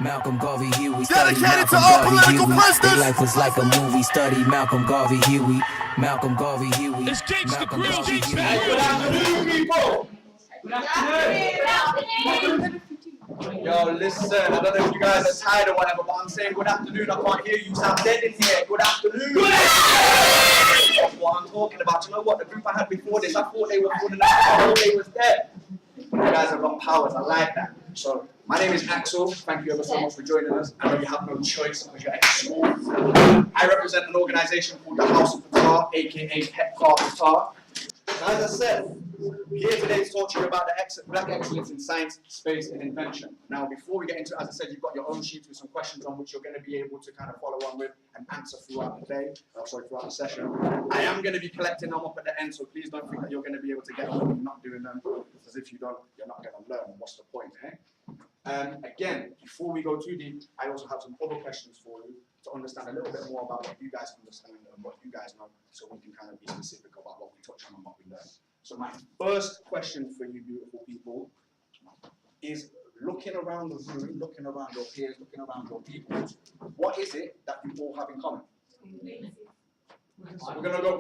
Malcolm Garvey Huey. Dedicated to all political prisoners. Their life was like a movie. Study Malcolm Garvey Huey. Malcolm Garvey Huey. It's Gangsta Malcolm Grill, Garvey Gangsta Huey. Good afternoon, people. Good afternoon. Yo, listen, I don't know if you guys are tired or whatever, but I'm saying good afternoon. I can't hear you. You sound dead in here. Good afternoon. That's what I'm talking about. You know what? The group I had before this, I thought they were good enough. I thought they was dead. You guys have got powers. I like that. So, my name is Axel. Thank you ever so much for joining us. I know you have no choice because you're at school. I represent an organization called the House of Qatar, aka Pepfar Qatar. As I said, we're here today to talk to you about the black excellence in science, space, and invention. Now, before we get into it, as I said, you've got your own sheets with some questions on which you're going to be able to kind of follow on with and answer throughout the day, throughout the session. I am going to be collecting them up at the end, so please don't think that you're going to be able to get them and not doing them, because if you don't, you're not going to learn. What's the point, eh? Again, before we go too deep, I also have some other questions for you to understand a little bit more about what you guys understand and what you guys know, so we can kind of be specific about what we touch on and what we learn. So my first question for you beautiful people is, looking around the room, looking around your peers, looking around your people, what is it that you all have in common? We're gonna go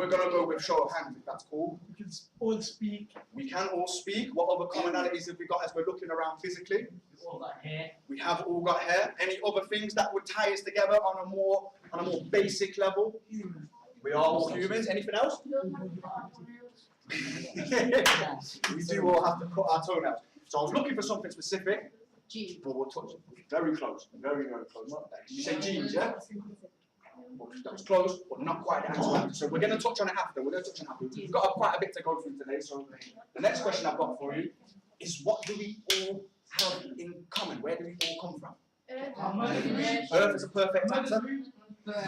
with show of hands, if that's cool. We can all speak. We can all speak. What other commonalities have we got as we're looking around physically? We all got hair. We have all got hair. Any other things that would tie us together on a more basic level? We are all humans. Anything else? We do all have to cut our toenails. So I was looking for something specific, but we'll touch it. Very close. Very, very close. Did you say jeans, yeah? That was close, but not quite the answer. So we're going to touch on it after. We've got quite a bit to go through today. So the next question I've got for you is, what do we all have in common? Where do we all come from? Earth is a perfect answer.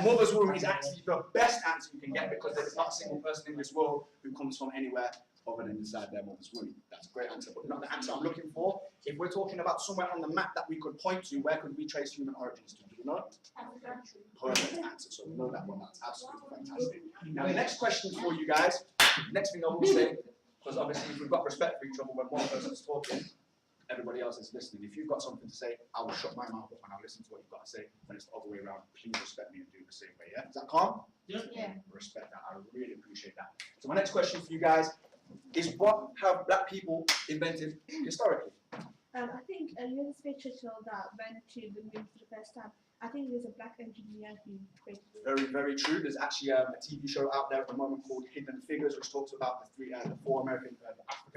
Mother's womb is actually the best answer you can get, because there is not a single person in this world who comes from anywhere other than inside their mother's womb. That's a great answer, but not the answer I'm looking for. If we're talking about somewhere on the map that we could point to, where could we trace human origins to? Do you know? Perfect answer. So we know that one. That's absolutely fantastic. Now the next question for you guys, next thing I will say, because obviously if we've got respect for each other when one person is talking, everybody else is listening. If you've got something to say, I will shut my mouth up and I'll listen to what you've got to say. When it's the other way around, please respect me and do the same way, yeah? Is that calm? Yeah. Respect that. I really appreciate that. So my next question for you guys is, what have black people invented historically? I think Lewis Fitzgerald that went to the moon for the first time. I think there's a black engineer who created it. Very, very true. There's actually a TV show out there at the moment called Hidden Figures, which talks about the four African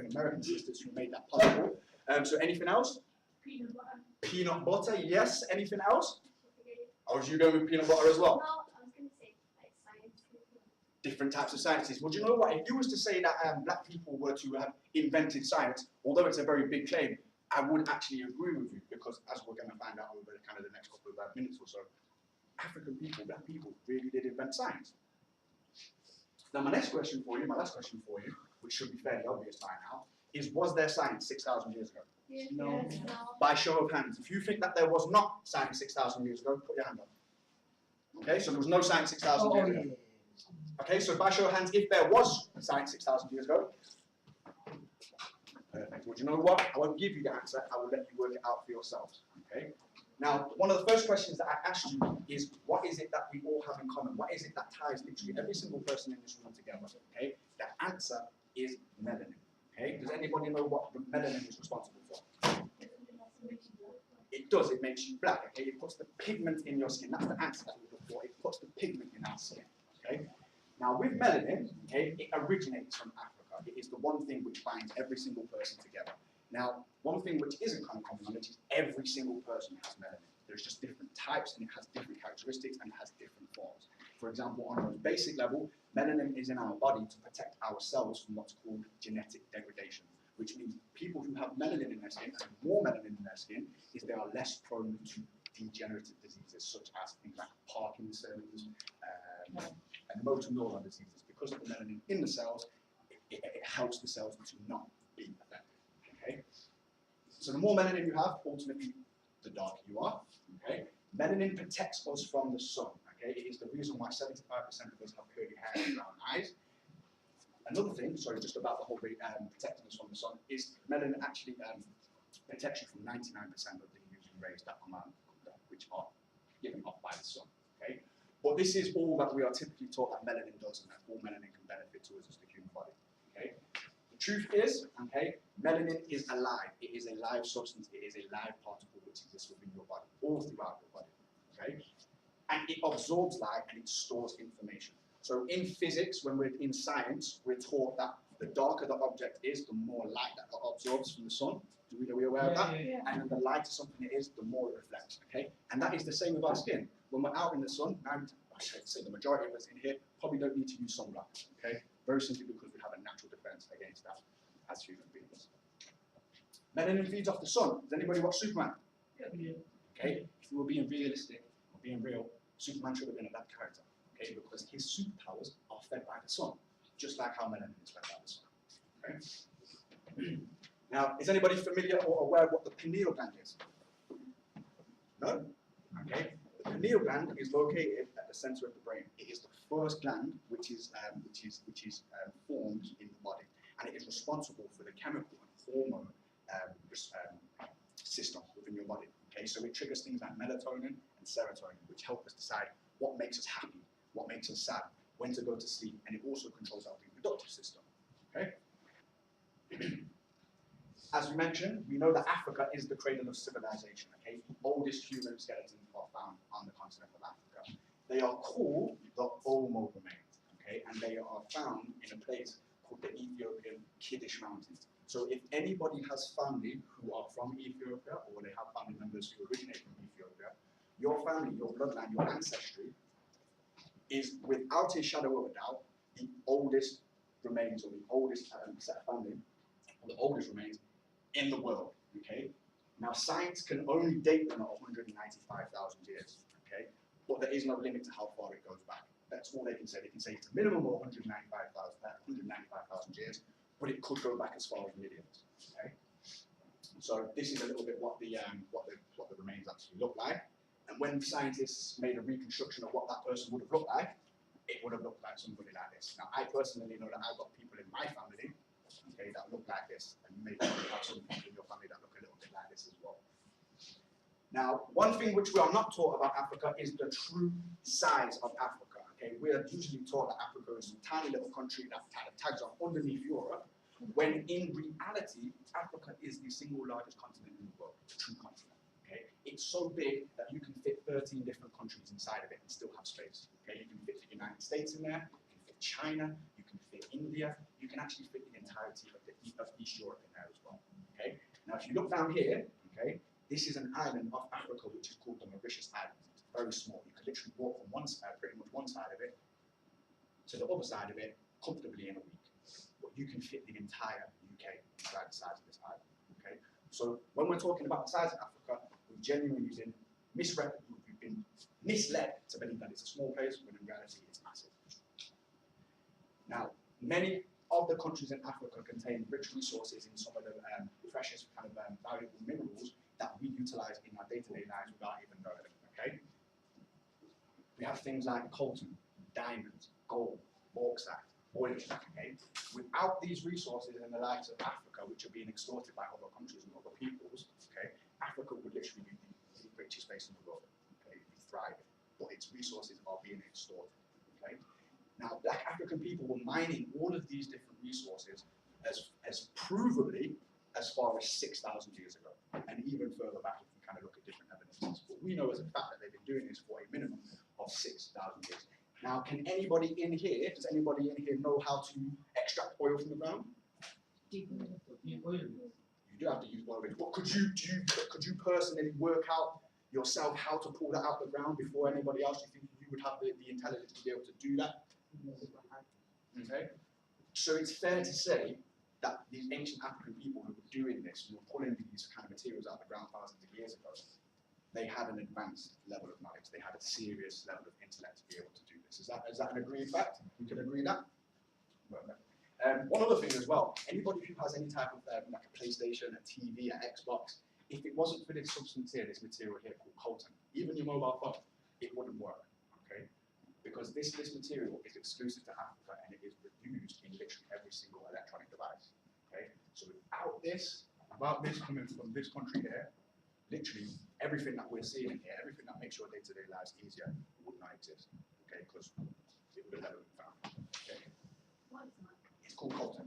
American sisters who made that possible. So anything else? Peanut butter. Peanut butter, yes. Anything else? Or was you going with peanut butter as well? No, I was going to say like science. Different types of sciences. Well, do you know what? If you was to say that black people were to have invented science, although it's a very big claim, I would actually agree with you, because as we're going to find out over kind of the next couple of minutes or so, African people, black people, really did invent science. Now, my last question for you, which should be fairly obvious by now, is, was there science 6,000 years ago? Yeah. No. Yes, no. By show of hands. If you think that there was not science 6,000 years ago, put your hand up. Okay, so there was no science 6,000 years ago. Okay, so by show of hands, if there was science 6,000 years ago, perfect. Well, do you know what? I won't give you the answer. I will let you work it out for yourselves. Okay. Now, one of the first questions that I asked you is, what is it that we all have in common? What is it that ties literally every single person in this room together? Okay. The answer is melanin. Okay. Does anybody know what the melanin is responsible for? It does. It makes you black. Okay. It puts the pigment in your skin. That's the answer that we look for. It puts the pigment in our skin. Okay. Now, with melanin, okay, it originates from Africa. It is the one thing which binds every single person together. Now, one thing which isn't kind of common knowledge is every single person has melanin. There's just different types, and it has different characteristics, and it has different forms. For example, on a basic level, melanin is in our body to protect our cells from what's called genetic degradation, which means people who have melanin in their skin, and more melanin in their skin, is they are less prone to degenerative diseases such as things like Parkinson's and motor neuron diseases. Because of the melanin in the cells, it helps the cells to not be affected. Okay? So the more melanin you have, ultimately, the darker you are. Okay? Melanin protects us from the sun. Okay? It is the reason why 75% of us have curly hair and brown eyes. Another thing, sorry, just about the whole protecting us from the sun, is melanin actually protects you from 99% of the UV rays that come out which are given off by the sun. Okay, but this is all that we are typically taught that melanin does, and that all melanin can benefit to us as the human body. Okay, the truth is, okay, melanin is alive. It is a live substance. It is a live particle which exists within your body, all throughout your body. Okay, and it absorbs light and it stores information. So in physics, when we're in science, we're taught that the darker the object is, the more light that it absorbs from the sun. Are we aware of that? Yeah. And the lighter something it is, the more it reflects. Okay, and that is the same with our skin. When we're out in the sun, I should say the majority of us in here probably don't need to use sunblock. Okay, very simply because we have a natural defense against that as human beings. Melanin feeds off the sun. Does anybody watch Superman? Yeah. Okay, if we were being realistic or being real, Superman should have been a bad character. Okay, because his superpowers are fed by the sun, just like how melanin is fed by the sun. Okay. Now, is anybody familiar or aware of what the pineal gland is? No? Okay. The pineal gland is located at the center of the brain. It is the first gland which is formed in the body, and it is responsible for the chemical and hormone system within your body. Okay, so it triggers things like melatonin and serotonin, which help us decide what makes us happy, what makes us sad, when to go to sleep, and it also controls our reproductive system. Okay. As we mentioned, we know that Africa is the cradle of civilization. Okay, the oldest human skeletons are found on the continent of Africa. They are called the Omo remains. Okay, and they are found in a place called the Ethiopian Kiddish Mountains. So if anybody has family who are from Ethiopia, or they have family members who originate from Ethiopia, your family, your bloodline, your ancestry is, without a shadow of a doubt, the oldest remains, or the oldest set of family, or the oldest remains in the world. Okay. Now science can only date them at 195,000 years. Okay, but there is no limit to how far it goes back. That's all they can say. They can say it's a minimum of 195,000 years, but it could go back as far as millions. Okay. So this is a little bit what the remains actually look like. And when scientists made a reconstruction of what that person would have looked like, it would have looked like somebody like this. Now, I personally know that I've got people in my family, okay, that look like this, and maybe you have some people in your family that look a little bit like this as well. Now, one thing which we are not taught about Africa is the true size of Africa. Okay, we are usually taught that Africa is a tiny little country that kind of tags on underneath Europe, when in reality, Africa is the single largest continent in the world, the true continent. Okay, it's so big that you can fit 13 different countries inside of it and still have space. Okay, you can fit the United States in there, you can fit China, you can fit India, you can actually fit the entirety of East Europe in there as well. Okay, now if you look down here, okay, this is an island of Africa which is called the Mauritius Islands. It's very small. You can literally walk from one side, pretty much one side of it, to the other side of it comfortably in a week. But you can fit the entire UK inside the size of this island. Okay, so when we're talking about the size of Africa, we've genuinely been misled to believe that it's a small place, when in reality it's massive. Now, many of the countries in Africa contain rich resources in some of the precious kind of valuable minerals that we utilize in our day-to-day lives without even knowing it. Okay? We have things like coltan, diamonds, gold, bauxite, oil. Okay? Without these resources in the likes of Africa, which are being extorted by other countries and other peoples, okay, Africa would literally be the richest place in the world. Okay, it'd be thriving, but its resources are being extorted. Okay. Now, Black African people were mining all of these different resources as provably as far as 6,000 years ago, and even further back if we kind of look at different evidences. But we know as a fact that they've been doing this for a minimum of 6,000 years. Now, can anybody in here, does anybody in here know how to extract oil from the ground? You do have to use oil. But could you personally work out yourself how to pull that out of the ground before anybody else? Do you think you would have the intelligence to be able to do that? Okay. So it's fair to say that these ancient African people who were doing this, who were pulling these kind of materials out of the ground thousands of years ago, they had an advanced level of knowledge. They had a serious level of intellect to be able to do this. Is that an agreed fact? We can agree that? One other thing as well, anybody who has any type of like a PlayStation, a TV, an Xbox, if it wasn't for this substance here, this material here called coltan, even your mobile phone, it wouldn't work, okay? Because this material is exclusive to Africa and it is used in literally every single electronic device, okay? So without this coming from this country here, literally everything that we're seeing in here, everything that makes your day-to-day lives easier, would not exist. Okay, because it would have never been found. Okay. What is that? It's called coltan.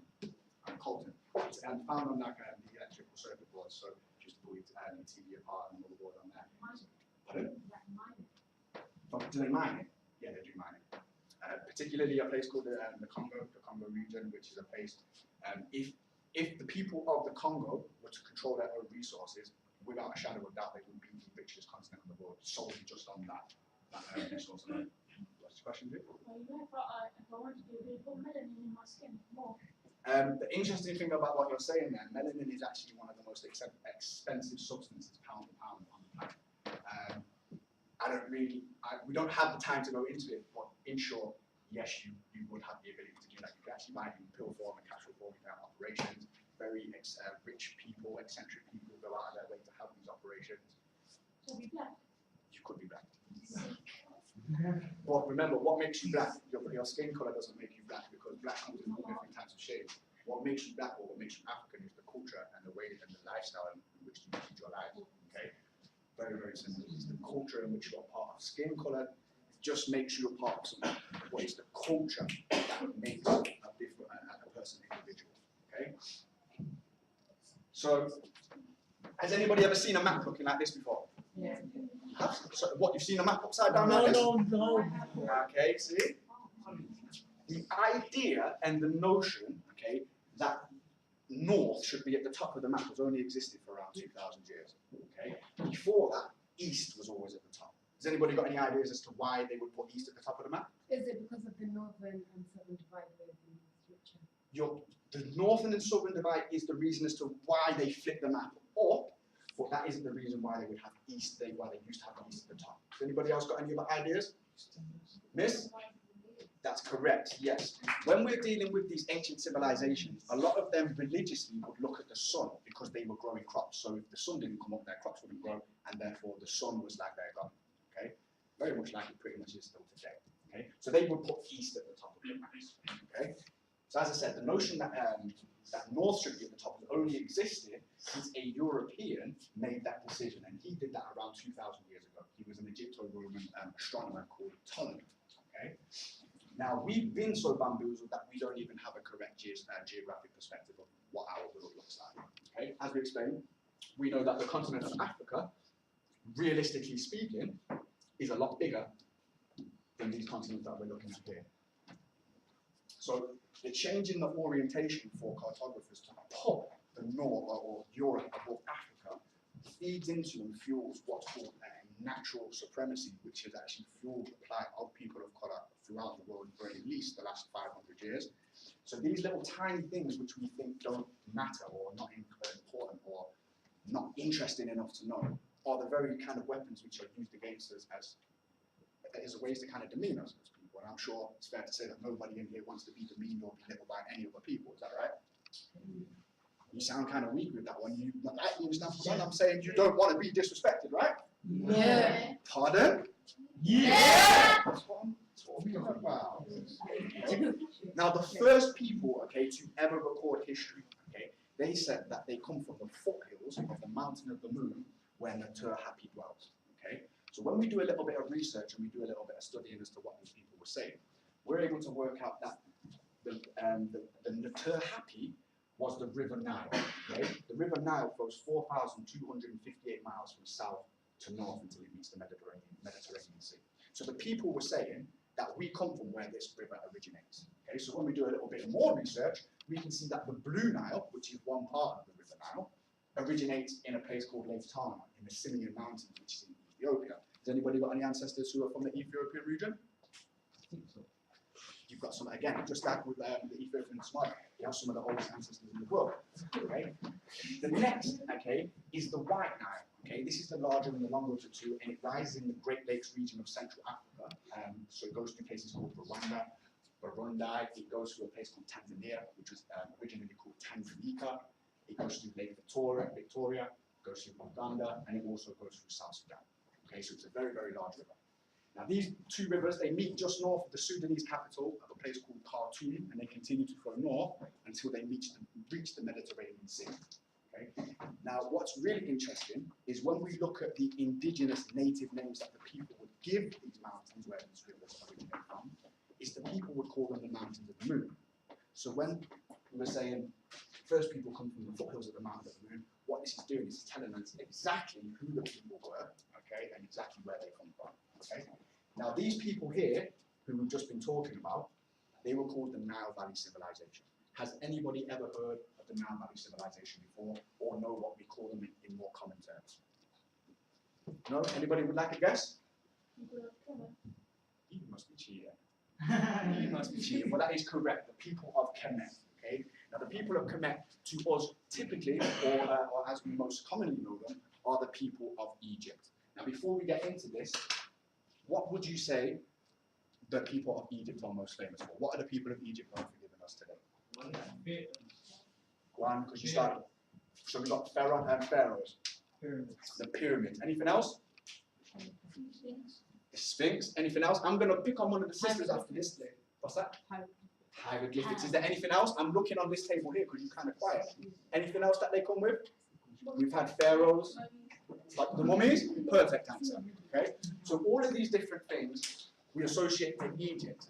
Coltan. It's found on like the electrical circuit board, so just pull your TV apart and motherboard on there. Mining. Pardon? Like mining. Do they mine it? Yeah, they do mine it. Particularly a place called the Congo region, which is a place, if the people of the Congo were to control their own resources, without a shadow of doubt, they would be the richest continent on the world, solely just on that resource alone. What's the question, Vic? Well, you know, if I wanted to do put melanin in my skin more. The interesting thing about what you're saying there, melanin is actually one of the most expensive substances, pound for pound, on the planet. We don't have the time to go into it, but in short, yes, you would have the ability to do that. You can actually buy it in pill form and capsule form, you can have operations. Very rich people, eccentric people go out of their way to have these operations. So be black. You could be black. But remember, what makes you black? Your skin color doesn't make you black, because black comes in all different types of shades. What makes you black, or what makes you African, is the culture and the way and the lifestyle in which you lead your life. Okay, very, very simple. It's the culture in which you're part of. Skin color just makes you a part of something. What is the culture that makes a person individual? Okay. So, has anybody ever seen a map looking like this before? Yeah. So, what, you've seen a map upside down No, like this? no. Okay, see? The idea and the notion, okay, that north should be at the top of the map has only existed for around 2,000 years. Okay? Before that, east was always at the top. Has anybody got any ideas as to why they would put east at the top of the map? Is it because of the northern and southern divide where the richer? The northern and southern divide is the reason as to why they flipped the map up, but that isn't the reason why they would have east, why they used to have east at the top. Has anybody else got any other ideas? Miss? That's correct, yes. When we're dealing with these ancient civilizations, a lot of them religiously would look at the sun because they were growing crops. So if the sun didn't come up, their crops wouldn't grow, and therefore the sun was like their god. Okay? Very much like it pretty much is still today. Okay? So they would put east at the top of the maps. Okay? So as I said, the notion that that north should be at the top has only existed since a European made that decision, and he did that around 2,000 years ago. He was an Egypto-Roman astronomer called Ptolemy. Okay? Now, we've been so bamboozled that we don't even have a correct geographic perspective of what our world looks like. Okay? As we explained, we know that the continent of Africa, realistically speaking, is a lot bigger than these continents that we're looking at here. So the change in the orientation for cartographers to put the North or Europe above Africa feeds into and fuels what's called a natural supremacy, which has actually fueled the plight of people of colour throughout the world for at least the last 500 years. So these little tiny things which we think don't matter or not important or not interesting enough to know are the very kind of weapons which are used against us as ways to kind of demean us as people. And I'm sure it's fair to say that nobody in here wants to be demeaned or belittled by any other people. Is that right? You sound kind of weak with that one. You understand what I'm saying? You don't want to be disrespected, right? Yeah. Pardon? Yeah. That's what I'm talking about. Now, the first people, okay, to ever record history, okay, they said that they come from the foothills of the mountain of the moon where Natur Hapi dwells. Okay? So when we do a little bit of research and we do a little bit of studying as to what these people were saying, we're able to work out that the Natur Hapi was the River Nile. Okay? The River Nile flows 4,258 miles from south to north until it meets the Mediterranean Sea. So the people were saying that we come from where this river originates. Okay? So when we do a little bit more research, we can see that the Blue Nile, which is one part of the River Nile, originates in a place called Lake Tana in the Simien Mountains, which is in Ethiopia. Has anybody got any ancestors who are from the Ethiopian region? I think so. You've got some, again, just like with the Ethiopian and Somalia, you have some of the oldest ancestors in the world. Okay? The next, okay, is the White Nile. Okay, this is the larger and the longer of the two, and it rises in the Great Lakes region of Central Africa. So it goes through places called Rwanda, Burundi. It goes through a place called Tanzania, which was originally called Tanganyika. It goes through Lake Victoria, goes through Uganda, and it also goes through South Sudan. Okay, so it's a very, very large river. Now these two rivers, they meet just north of the Sudanese capital of a place called Khartoum, and they continue to flow north until they reach the Mediterranean Sea. Okay. Now, what's really interesting is when we look at the indigenous native names that the people would give these mountains where these rivers originate from, is the people would call them the mountains of the moon. So when we were saying first people come from the foothills of the mountains of the moon, what this is doing is telling us exactly who the people were, okay, and exactly where they come from. Okay. Now, these people here, who we've just been talking about, they were called the Nile Valley Civilization. Has anybody ever heard of the Nile Valley Civilization before, or know what we call them in more common terms? No? Anybody would like a guess? You must be cheating. You must be cheating. Well, that is correct. The people of Kemet. Okay. Now, the people of Kemet, to us, typically, or as we most commonly know them, are the people of Egypt. Now, before we get into this, what would you say the people of Egypt are most famous for? What are the people of Egypt known for giving us today? Go on, because you started. So we've got Pharaoh and Pharaohs. The pyramids. Anything else? The Sphinx. Anything else? I'm going to pick on one of the sisters after this. What's that? Hieroglyphics. Is there anything else? I'm looking on this table here because you're kind of quiet. Anything else that they come with? We've had pharaohs, like the mummies. Perfect answer. Okay. So all of these different things we associate with Egypt,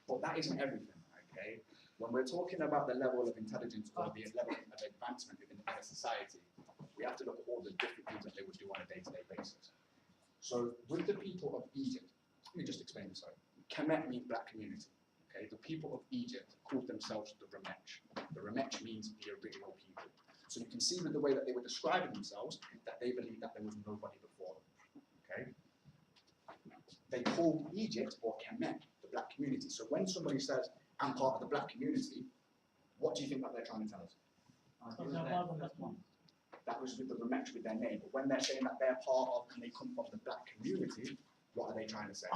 but that isn't everything. Okay. When we're talking about the level of intelligence or the level of advancement within a society, we have to look at all the different things that they would do on a day-to-day basis. So with the people of Egypt, let me just explain this. Kemet means black community. Okay, the people of Egypt called themselves the Ramech. The Ramech means the original people. So you can see with the way that they were describing themselves that they believed that there was nobody before them. Okay, they called Egypt or Kemet the black community. So when somebody says, "I'm part of the black community," what do you think that they're trying to tell us? That was with the Ramech with their name. But when they're saying that they're part of and they come from the black community, what are they trying to say?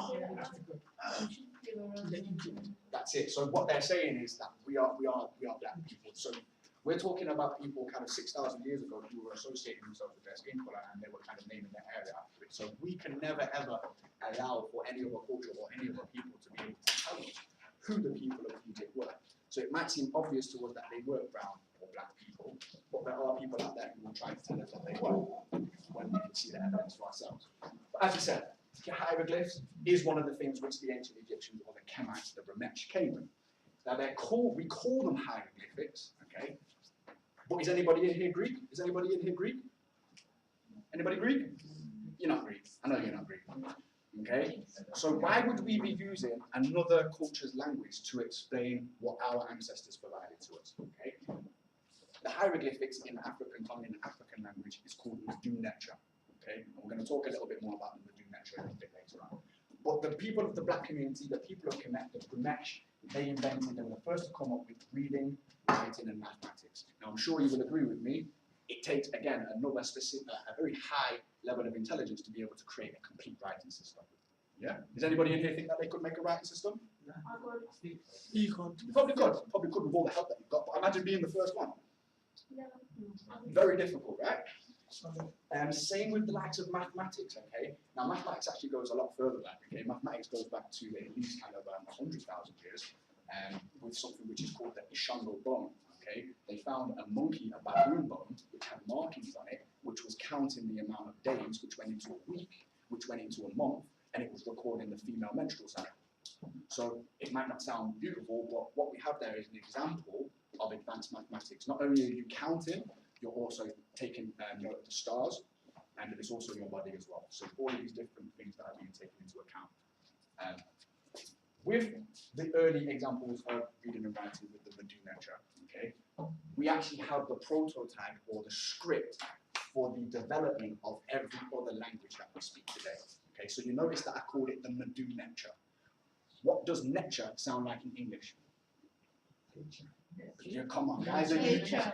That's it. So what they're saying is that we are black people. So we're talking about people kind of 6,000 years ago who were associating themselves with their skin color and they were kind of naming their area after it. So we can never ever allow for any other culture or any other people to be able to tell us who the people of Egypt were. So it might seem obvious to us that they were brown or black people, but there are people out there who will try to tell us that they were when we can see the evidence for ourselves. But as I said, hieroglyphs is one of the things which the ancient Egyptians or the Kemites, the Ramech, came with. Now we call them hieroglyphics, okay? But is anybody in here Greek? Is anybody in here Greek? Anybody Greek? You're not Greek. I know you're not Greek. Okay? So why would we be using another culture's language to explain what our ancestors provided to us? Okay? The hieroglyphics in African language is called Medu-Neter. Okay? And we're going to talk a little bit more about the Medu-Neter a little bit later on. But the people of the black community, the people of Kemet, the Ramech, they were the first to come up with reading, writing, and mathematics. Now, I'm sure you will agree with me, it takes, again, another specific, a very high level of intelligence to be able to create a complete writing system. Yeah? Does anybody in here think that they could make a writing system? You probably could. Probably could with all the help that you've got, but imagine being the first one. Very difficult, right? Same with the likes of mathematics, okay? Now, mathematics actually goes a lot further back, okay? Mathematics goes back to at least kind of 100,000 years with something which is called the Ishango bone, okay? They found a monkey, a baboon bone, which had markings on it, which was counting the amount of days, which went into a week, which went into a month, and it was recording the female menstrual cycle. So it might not sound beautiful, but what we have there is an example of advanced mathematics. Not only are you counting, you're also taking note of the stars, and it's also your body as well. So all of these different things that are being taken into account. With the early examples of reading and writing with the Medu-Neter, okay, we actually have the prototype or the script for the development of every other language that we speak today. Okay, so you notice that I called it the Medu-Neter. What does neture sound like in English? Yeah, come on, guys. Nature.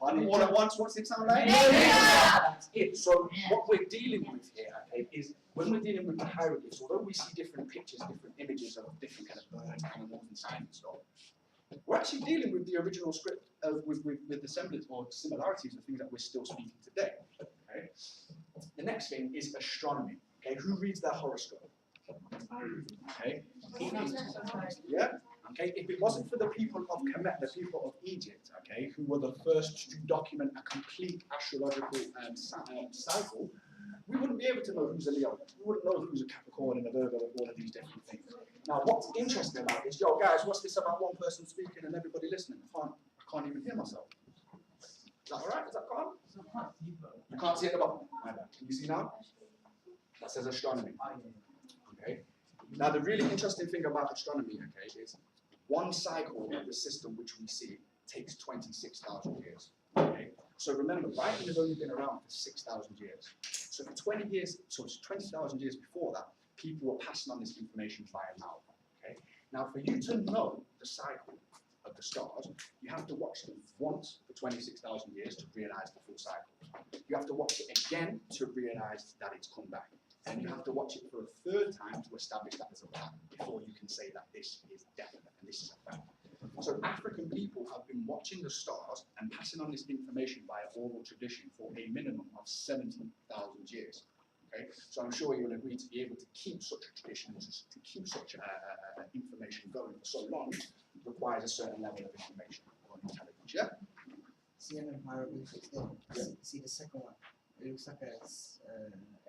All at once, what's it sound like? Nature. It. So what we're dealing with here, okay, is when we're dealing with the hieroglyphs, although we see different pictures, different images of different kind of birds, animals, and signs and stuff, we're actually dealing with the original script with the semblance or similarities of things that we're still speaking today. Okay. The next thing is astronomy. Okay, who reads their horoscope? Okay. Yeah. Okay, if it wasn't for the people of Kemet, the people of Egypt, okay, who were the first to document a complete astrological cycle, we wouldn't be able to know who's a Leo. We wouldn't know who's a Capricorn and a Virgo and all of these different things. Now, what's interesting about this, yo, guys, what's this about one person speaking and everybody listening? I can't even hear myself. Is that all right? Is that calm? So I can't see, bro. You can't see at the bottom. My bad. Can you see now? That says astronomy. Oh, yeah. Okay. Now, the really interesting thing about astronomy, okay, is one cycle of the system which we see takes 26,000 years. Okay. So remember, writing has only been around for 6,000 years. So for 20 years, so it's 20,000 years before that, people were passing on this information via mouth. Okay. Now, for you to know the cycle of the stars, you have to watch them once for 26,000 years to realize the full cycle. You have to watch it again to realize that it's come back. And you have to watch it for a third time to establish that there's a pattern before you can say that this is definite and this is a fact. So African people have been watching the stars and passing on this information via oral tradition for a minimum of 70,000 years. Okay? So I'm sure you'll agree to be able to keep such a tradition, to keep such information going for so long, requires a certain level of information or intelligence. Yeah? See an hieroglyphics there. See the second one. It looks like a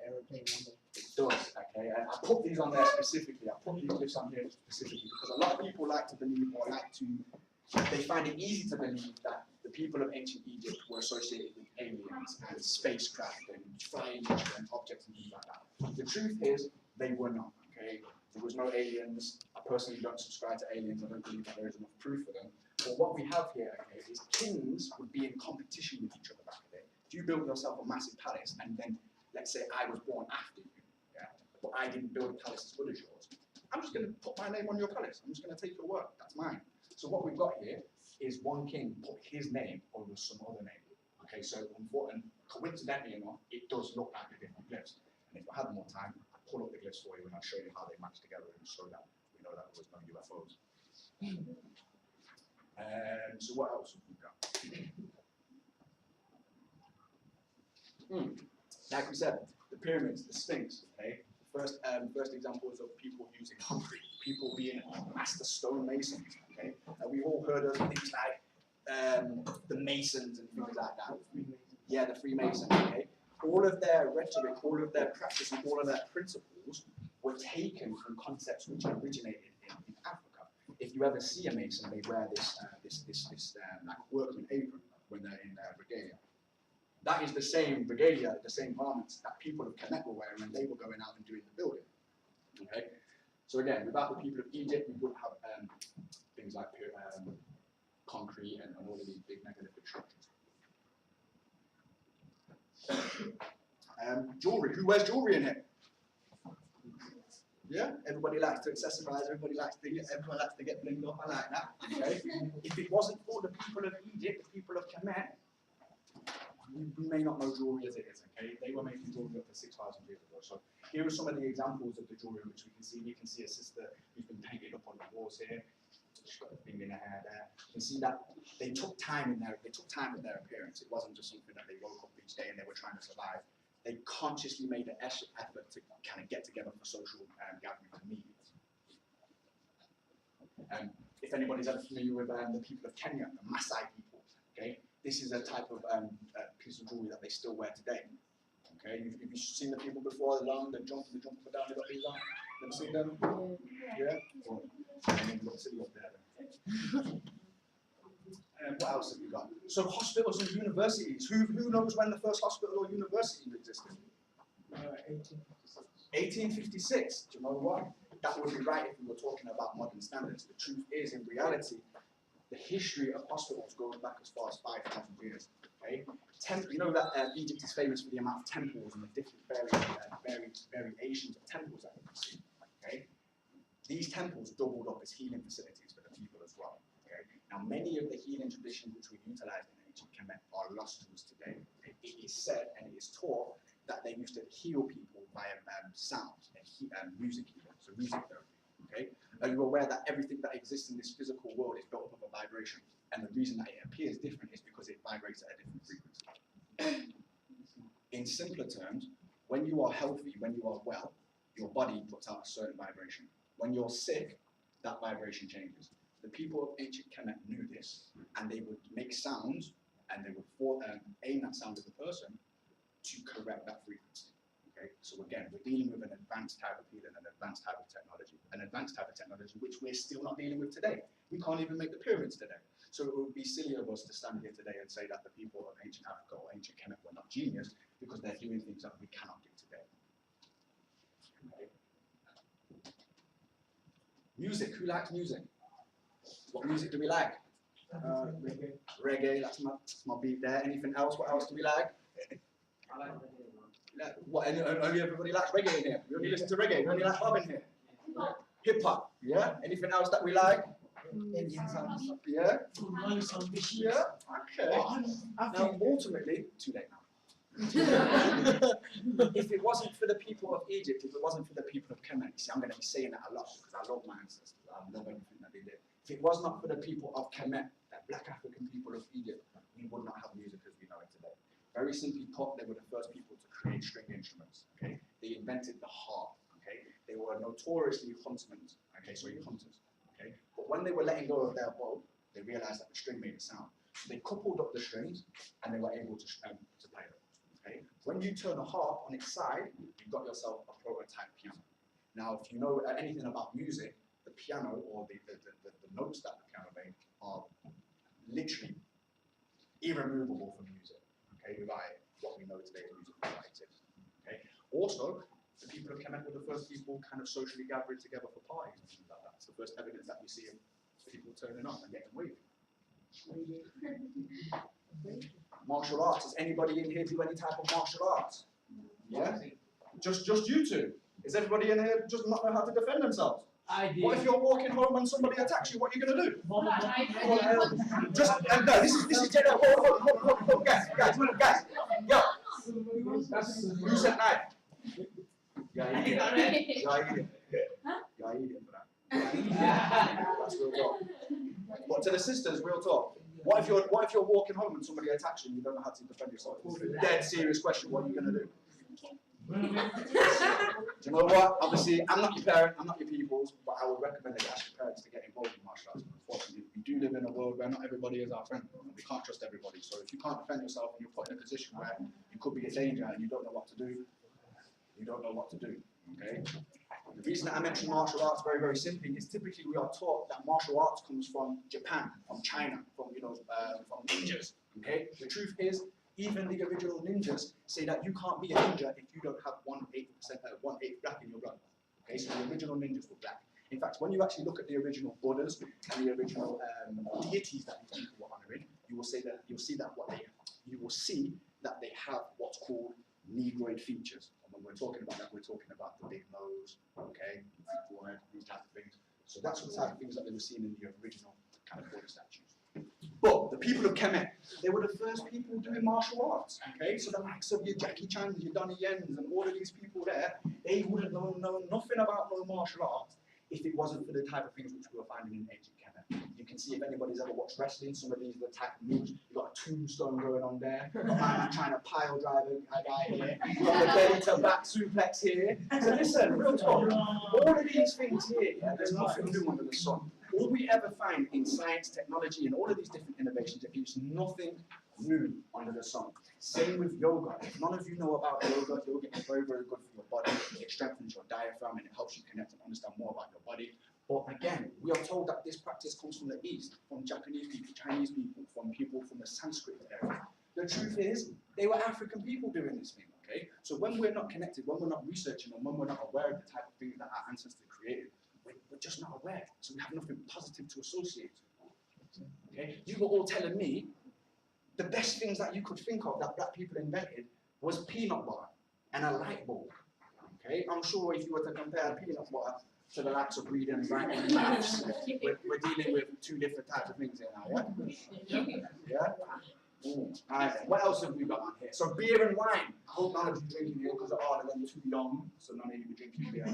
aeroplane number. It does, okay? And I put these on there specifically. I put these glyphs on here specifically because a lot of people like to believe or they find it easy to believe that the people of ancient Egypt were associated with aliens and spacecraft and flying different objects and things like that. The truth is, they were not, okay? There was no aliens. I personally don't subscribe to aliens. I don't believe that there is enough proof for them. But what we have here, okay, is kings would be in competition with each other back then. If you built yourself a massive palace and then, let's say I was born after you, yeah, but I didn't build a palace as good as yours, I'm just going to put my name on your palace. I'm just going to take your work. That's mine. So what we've got here is one king put his name over some other name. Okay, so coincidentally enough, it does look like the different glyphs. And if I had more time, I'd pull up the glyphs for you and I'll show you how they match together and show that we know that there was no UFOs. So what else have we got? Like we said, the pyramids, the Sphinx, okay? First examples of people using concrete, people being master stonemasons, okay? We've all heard of things like the Masons and things like that. Yeah, the Freemasons, okay? All of their rhetoric, all of their practice, and all of their principles were taken from concepts which originated in Africa. If you ever see a Mason, they wear this like workman apron when they're in regalia. That is the same regalia, the same garments that people of Kemet were wearing when they were going out and doing the building. Okay? So again, without the people of Egypt, we wouldn't have things like concrete and all of these big megalithic structures. Jewelry. Who wears jewelry in here? Yeah, everybody likes to accessorize. Everybody likes to get blinged up. I like that. Okay. If it wasn't for the people of Egypt, the people of Kemet, we may not know jewelry as it is. Okay, they were making jewelry up to 6,000 years ago. So here are some of the examples of the jewelry which we can see. You can see a sister who's been painted up on the walls here. She's got a thing in her hair there. You can see that they took time in their appearance. It wasn't just something that they woke up each day and they were trying to survive. They consciously made an effort to kind of get together for social gatherings and meetings. If anybody's ever familiar with the people of Kenya, the Maasai people, okay, this is a type of piece of jewelry that they still wear today. Okay, have you seen the people before? The long, they jump up and down, they got these on. Never seen them? Yeah. Well, they've got silly up there. Then. What else have we got? So hospitals and universities. Who knows when the first hospital or university existed? 1856. Do you know why? That would be right if we were talking about modern standards. The truth is, in reality, the history of hospitals goes back as far as 5,000 years. Okay, you know that Egypt is famous for the amount of temples and the different variations of temples that you can see. Okay, these temples doubled up as healing facilities for the people as well. Okay, now many of the healing traditions which we utilized in ancient Kemet are lost to us today. It is said and it is taught that they used to heal people via sound and music healing, so music therapy. Okay, are you aware that everything that exists in this physical world is built up of a vibration? And the reason that it appears different is because it vibrates at a different frequency. In simpler terms, when you are healthy, when you are well, your body puts out a certain vibration. When you're sick, that vibration changes. the people of ancient Kemet knew this, and they would make sounds, and they would aim that sound at the person to correct that frequency. Okay, so again, we're dealing with an advanced type of healing, an advanced type of technology, which we're still not dealing with today. We can't even make the pyramids today. So it would be silly of us to stand here today and say that the people of ancient Africa or ancient Kemet were not genius, because they're doing things that we cannot do today. Okay. Music, who likes music? What music do we like? Reggae. Reggae, that's my beat there. Anything else? What else do we like? I like reggae. What, only everybody likes reggae in here? We only listen to reggae, we only like pop in here? Hip hop, yeah? Anything else that we like? Indian songs. Yeah? Ambitious. Yeah? Okay. Now, ultimately, too late now. If it wasn't for the people of Egypt, if it wasn't for the people of Kemet, see, I'm going to be saying that a lot because I love my ancestors. I love everything that they did. If it was not for the people of Kemet, that black African people of Egypt, we would not have music as we know it today. Very simply put, they were the first people to create string instruments. Okay, they invented the harp. Okay, they were notoriously huntsmen. Okay, so hunters. Okay, but when they were letting go of their bow, they realized that the string made a sound. So they coupled up the strings, and they were able to play it. Okay, when you turn a harp on its side, you've got yourself a prototype piano. Now, if you know anything about music, the piano or the notes that the piano made are literally irremovable from music. Okay, without it, what we know today as music does not exist. Okay. Also, the people of Kemet were the first people kind of socially gathering together for parties and things like that. It's the first evidence that we see of people turning up and getting wavy. Martial arts. Does anybody in here do any type of martial arts? Yeah? Just you two? Is everybody in here just not know how to defend themselves? I did. What if you're walking home and somebody attacks you? What are you going to do? Just, no, this is general. Hold on, guys, yo. You said knife. You're an idiot. You're an idiot. You're an idiot for that. That's real talk. But to the sisters, real talk. What if you're walking home and somebody attacks you and you don't know how to defend yourself? It's a dead serious question. What are you going to do? Do you know what? Obviously, I'm not your parent, I'm not your people's, but I would recommend that you ask your parents to get involved in martial arts. Unfortunately, we do live in a world where not everybody is our friend, and we can't trust everybody. So if you can't defend yourself and you're put in a position where you could be in danger and you don't know what to do, you don't know what to do. Okay? The reason that I mention martial arts very, very simply is typically we are taught that martial arts comes from Japan, from China, from from ninjas. Okay? The truth is, even the original ninjas say that you can't be a ninja if you don't have 1/8 black in your blood. Okay, so the original ninjas were black. In fact, when you actually look at the original Buddhas and the original deities that these people were honoring, you will see that they have what's called negroid features. And when we're talking about that, we're talking about the big nose, okay, forehead, these type of things. So that's the type of things that they were seeing in the original kind of Buddha statues. But the people of Kemet, they were the first people doing martial arts. Okay, so the likes of your Jackie Chans, your Donnie Yens, and all of these people there, they wouldn't know nothing about no martial arts if it wasn't for the type of things which we were finding in ancient Kemet. You can see if anybody's ever watched wrestling, some of these are the type of moves. You've got a tombstone going on there, you've got a man trying to pile drive a guy here, you've got the belly to back suplex here. So listen, real talk, all of these things here, yeah, there's nothing new under the sun. All we ever find in science, technology, and all of these different innovations, it gives nothing new under the sun. Same with yoga. If none of you know about yoga is very, very good for your body. It strengthens your diaphragm and it helps you connect and understand more about your body. But again, we are told that this practice comes from the East, from Japanese people, Chinese people, from people from the Sanskrit area. The truth is, they were African people doing this thing, okay? So when we're not connected, when we're not researching, and when we're not aware of the type of things that our ancestors created, we're just not aware, so we have nothing positive to associate. Okay? You were all telling me the best things that you could think of that black people invented was peanut butter and a light bulb. Okay? I'm sure if you were to compare peanut butter to the likes of reading and writing and maths, we're dealing with two different types of things here now, yeah? Yeah? Alright, what else have we got on here? So beer and wine. I hope none of you drinking here because they're harder than too young, so none of you be drinking beer.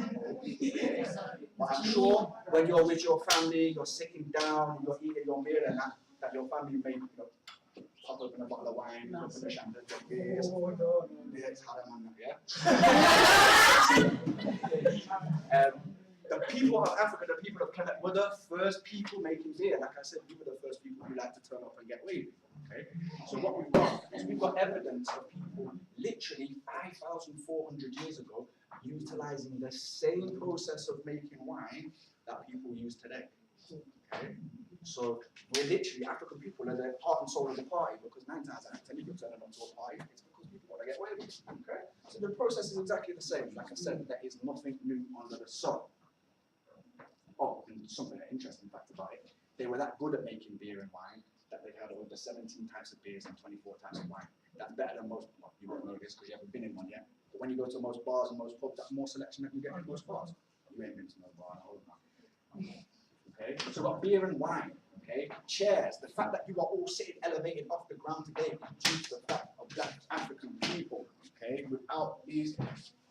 But I'm sure when you're with your family, you're sitting down, you're eating your meal and that your family may pop open a bottle of wine, open a champagne, beers. Beer is harder, man, yeah? The the people of Africa, the people of Kemet, were the first people making beer. Like I said, we were the first people who like to turn up and get wavy. Okay? So what we've got is we've got evidence of people literally 5,400 years ago utilizing the same process of making wine that people use today. Okay? So we're literally, African people are the heart and soul of the party, because 9 times out of 10 you're turning up to a party, it's because people want to get wavy. Okay? So the process is exactly the same. Like I said, there is nothing new under the sun. Oh, and something interesting fact about it, they were that good at making beer and wine that they had over 17 types of beers and 24 types of wine. That's better than most, well, you won't know this because you haven't been in one yet, but when you go to most bars and most pubs, that's more selection than you get in most bars. You ain't been to no bar, hold on. Okay, so we've got beer and wine, okay? Chairs, the fact that you are all sitting elevated off the ground today is due to the fact of black African people, okay? Without these,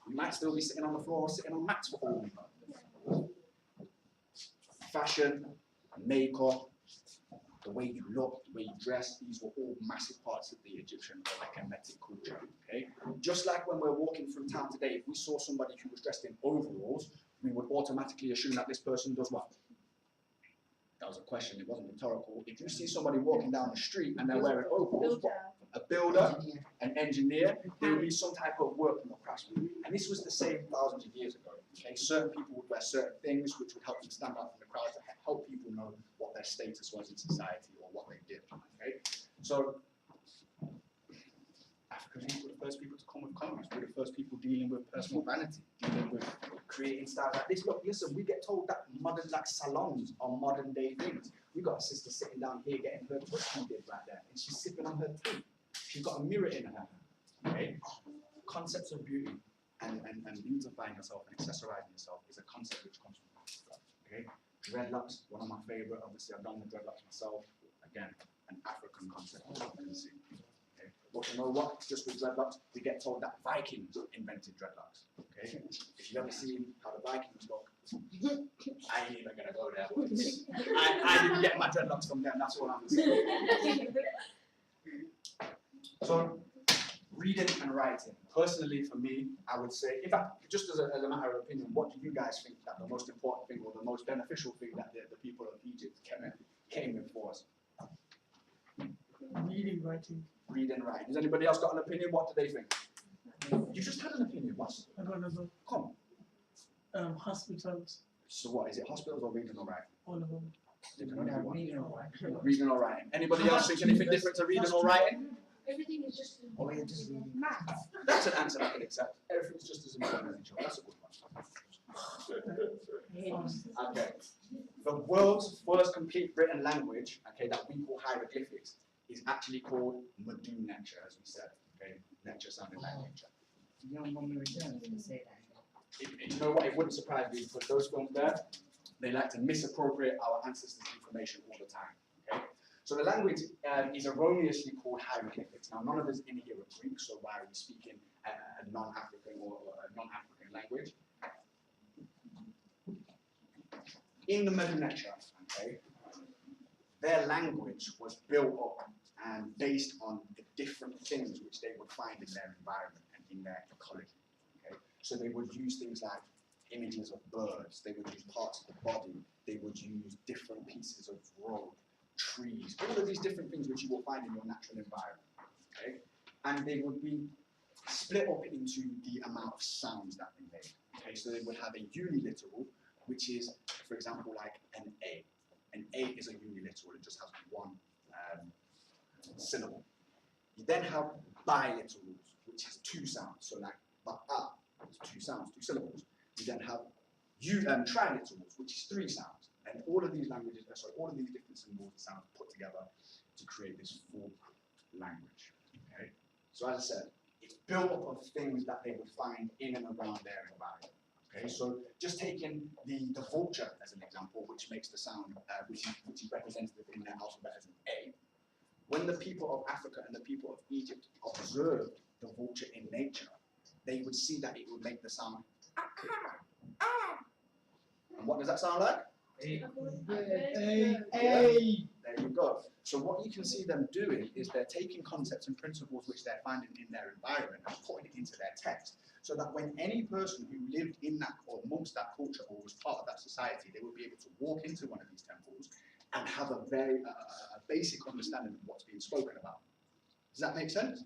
we might still be sitting on the floor or sitting on mats for all we know. Fashion, makeup, the way you look, the way you dress, these were all massive parts of the Egyptian or Kemetic culture, okay? Just like when we're walking through town today, if we saw somebody who was dressed in overalls, we would automatically assume that this person does what? That was a question, it wasn't rhetorical. If you see somebody walking down the street and they're wearing overalls, what? A builder, an engineer, there will be some type of workman or craftsman. And this was the same thousands of years ago. Okay? Certain people would wear certain things which would help them stand out from the crowd to help people know what their status was in society or what they did. Okay? So Africans were the first people to come with combs. We were the first people dealing with personal vanity, dealing with creating styles like this. Look, listen, we get told that modern like salons are modern day things. We got a sister sitting down here getting her twist did right there, and she's sipping on her tea. She's got a mirror in her hand. Okay? Concepts of beauty and beautifying yourself and accessorizing yourself is a concept which comes from Africa. Okay? Dreadlocks, one of my favorite. Obviously, I've done the dreadlocks myself. Again, an African concept, as you can see. Okay? But you know what? Just with dreadlocks, we get told that Vikings invented dreadlocks. Okay? If you've ever seen how the Vikings look, I ain't even gonna go there. I didn't get my dreadlocks from them. That's all I'm saying. So, reading and writing. Personally, for me, I would say, in fact, just as a matter of opinion, what do you guys think that the most important thing or the most beneficial thing that the people of Egypt came with for us? Reading, writing. Reading, writing. Has anybody else got an opinion? What do they think? You just had an opinion, boss. I got another. Come. Hospitals, So what, is it hospitals or reading or writing? all of them. It can only be one. Reading or writing. Reading or writing. Anybody else think anything different to reading or writing? Everything is just. Oh, yeah, just reading. Maths. That's an answer I can accept. Everything's just as important as each other. That's a good one. Okay. The world's first complete written language, okay, that we call hieroglyphics, is actually called Medu Neter, as we said. Okay, Neter sounding like nature. You know, when we return, to say that. You know what? It wouldn't surprise me because those films there, they like to misappropriate our ancestors' information all the time. Okay. So the language is erroneously called hieroglyphics. Now, none of us in here are Greek, so why are we speaking a non-African or a non-African language? In the Medu Neter, okay, their language was built up and based on the different things which they would find in their environment and in their ecology. Okay? So they would use things like images of birds, they would use parts of the body, they would use different pieces of road, trees, all of these different things which you will find in your natural environment. Okay? And they would be split up into the amount of sounds that they made. Okay? So they would have a uniliteral, which is, for example, like an A. An A is a uniliteral, it just has one syllable. You then have biliterals, which is two sounds. So like ba'a is two sounds, two syllables. You then have triliterals, which is three sounds. And all of these languages, all of these different symbols and sounds put together to create this full language. Okay? So as I said, it's built up of things that they would find in and around their environment. Okay, so just taking the vulture as an example, which makes the sound, which is represented in their alphabet as an A. When the people of Africa and the people of Egypt observed the vulture in nature, they would see that it would make the sound And what does that sound like? Hey. There you go. So what you can see them doing is they're taking concepts and principles which they're finding in their environment and putting it into their text. so that when any person who lived in that or amongst that culture or was part of that society, they would be able to walk into one of these temples and have a very basic understanding of what's being spoken about. Does that make sense?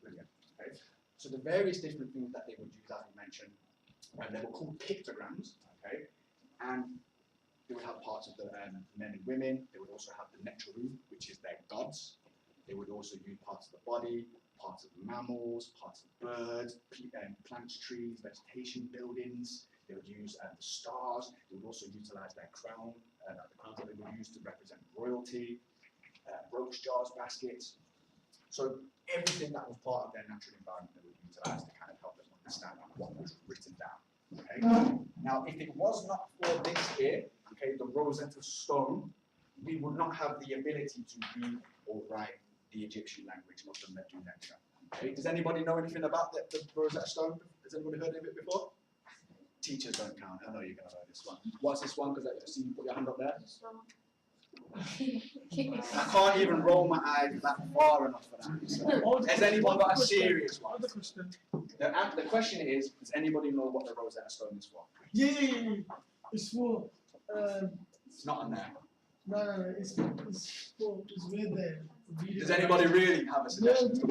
Brilliant. Okay. So the various different things that they would use, as we mentioned, and they were called pictograms. Okay, and they would have parts of the men and women. They would also have the Necharum, which is their gods. They would also use parts of the body, parts of mammals, parts of birds, plants, trees, vegetation, buildings. They would use the stars. They would also utilize their crown, the crowns that they would use to represent royalty, brooch jars, baskets. So everything that was part of their natural environment they would utilize to kind of help them understand what was written down. Okay. Now, if it was not for this here, okay, the Rosetta Stone, we would not have the ability to read or write the Egyptian language of the Medu Neter. Okay. Does anybody know anything about the Rosetta Stone? Has anybody heard of it before? Teachers don't count. I know you're going to know this one. What's this one? Because I see you put your hand up there. I can't even roll my eyes that far enough for that. So, has anyone got a serious one? The question is, does anybody know what the Rosetta Stone is for? Yeah. It's for. It's not on there. No. It's with the. Does anybody really have a suggestion?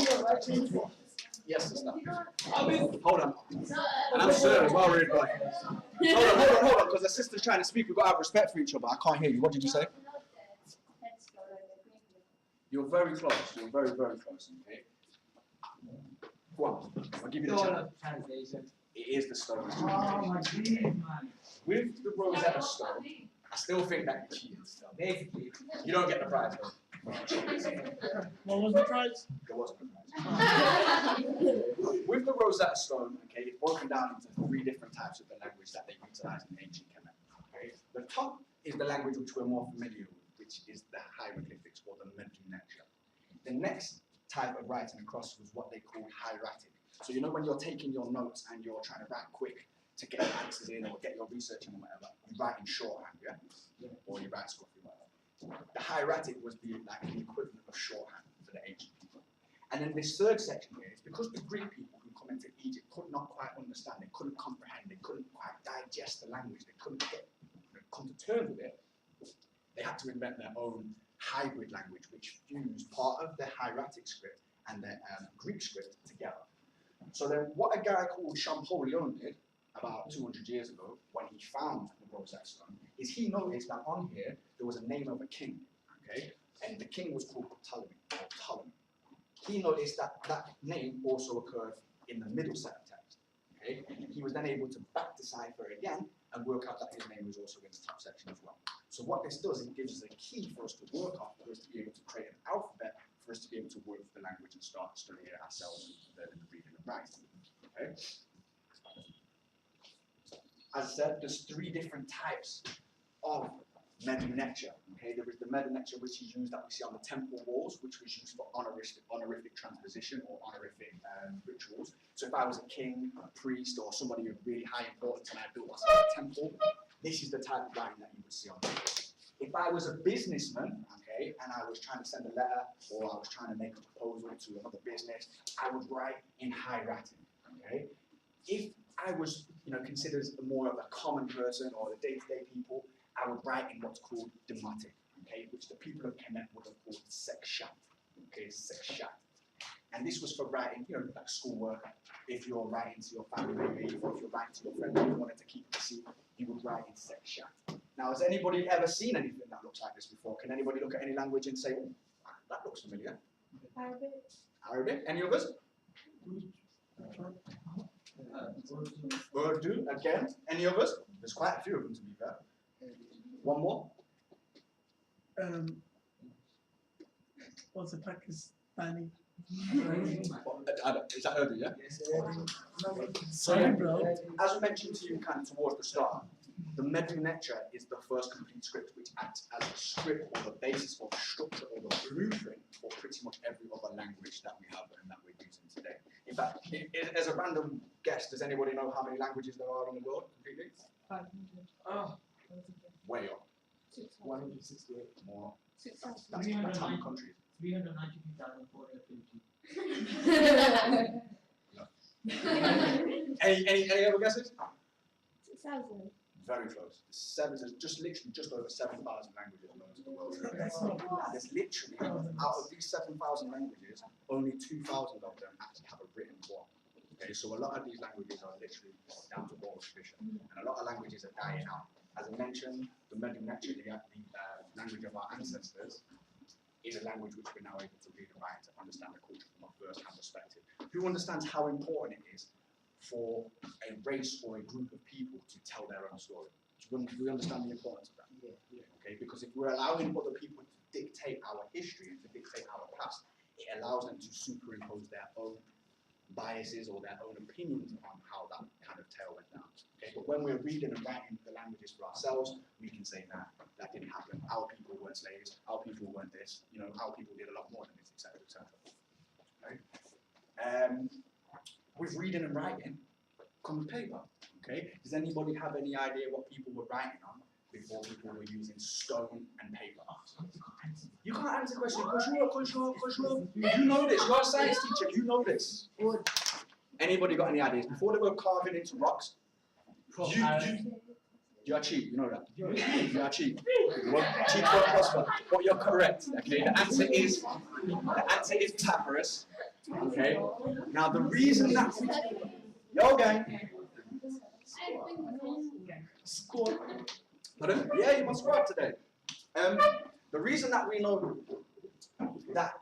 Yes, sister. Hold on. And I'm sir as well, really quick. Hold on, because the sister's trying to speak. We've got to have respect for each other. I can't hear you. What did you say? You're very close. You're very, very close. Okay. Go on. I'll give you the chance. It is the stone. Oh my God, man. With the Rosetta Stone, I still think that you cheated. Basically, you don't get the prize though. What was the prize? There wasn't a prize. With the Rosetta Stone, okay, it's broken down into 3 different types of the language that they utilized in ancient Kemet. Okay, the top is the language which we're more familiar with, which is the hieroglyphics or the Medu Neter. The next type of writing across was what they called hieratic. So you know when you're taking your notes and you're trying to write quick to get your answers in or get your research in or whatever, you write in shorthand, yeah? Or you write scruffy, whatever. The hieratic was the equivalent of shorthand for the ancient people. And then this third section here is because the Greek people who come into Egypt could not quite understand, they couldn't comprehend, they couldn't quite digest the language, they couldn't come to terms with it, they had to invent their own hybrid language which fused part of the hieratic script and the Greek script together. So then what a guy called Champollion did about 200 years ago when he found the Rosetta Stone is he noticed that on here there was a name of a king, okay, and the king was called Ptolemy, or Ptolemy. He noticed that that name also occurred in the middle set of text, okay. He was then able to back decipher again and work out that his name was also in the top section as well. So what this does, it gives us a key for us to work off, for us to be able to create an alphabet, for us to be able to work with the language and start studying it ourselves and learning the reading and writing. Okay. As I said, there's 3 different types of Medu Neter. Okay, there is the Medu Neter which is used that we see on the temple walls, which was used for honorific transposition or honorific rituals. So if I was a king, a priest, or somebody of really high importance and I built myself a temple, this is the type of writing that you would see on the walls. If I was a businessman, okay, and I was trying to send a letter or I was trying to make a proposal to another business, I would write in hieratic. Okay. If I was, considered more of a common person or the day-to-day people, I would write in what's called demotic, okay, which the people of Kemet would have called sekshat, okay, sekshat. And this was for writing, like schoolwork. If you're writing to your family, maybe, or if you're writing to your friend and you wanted to keep it secret, you would write in sekshat. Now, has anybody ever seen anything that looks like this before? Can anybody look at any language and say, oh, that looks familiar? Arabic. Arabic? Any of us? Urdu, again. Any of us? There's quite a few of them, to be fair. One more? What's a Pakistani? Is that Urdu, yeah? Sorry, bro. As I mentioned to you kind of towards the start, the Medu Neter is the first complete script which acts as a script or the basis or the structure or the blueprint for pretty much every other language that we have and that we're using today. In fact, as a random guess, does anybody know how many languages there are in the world completely? 500. Oh. Way up. 168. More. 6,000. That's how many countries? 392,450. Any other guesses? 6,000. Very close. There's just literally just over 7,000 languages known to the world. That's not There's literally, out of these 7,000 languages, only 2,000 of them actually have a written form. Okay, so a lot of these languages are literally down to oral tradition, and a lot of languages are dying out. As I mentioned, the Medu Neter, the language of our ancestors, is a language which we're now able to read and write to understand the culture from a first-hand perspective. Who understands how important it is for a race or a group of people to tell their own story? Do we understand the importance of that? Yeah. Okay, because if we're allowing other people to dictate our history and to dictate our past, it allows them to superimpose their own biases or their own opinions on how that kind of tale went down. Okay, but when we're reading and writing the languages for ourselves, we can say, nah, that didn't happen. Our people weren't slaves. Our people weren't this. You know, our people did a lot more than this, etc., etc. Okay. With reading and writing comes paper. Okay. Does anybody have any idea what people were writing on before people were using stone and paper? You can't answer the question. You know this. You're a science teacher. You know this. Anybody got any ideas? Before they were carving into rocks, you are cheap. You know that. You are cheap. Cheap won't prosper. But you're correct. Okay. The answer is papyrus. Okay. Now the reason that yo gang. Squad. Pardon? Yeah, you must squad today. The reason that we know that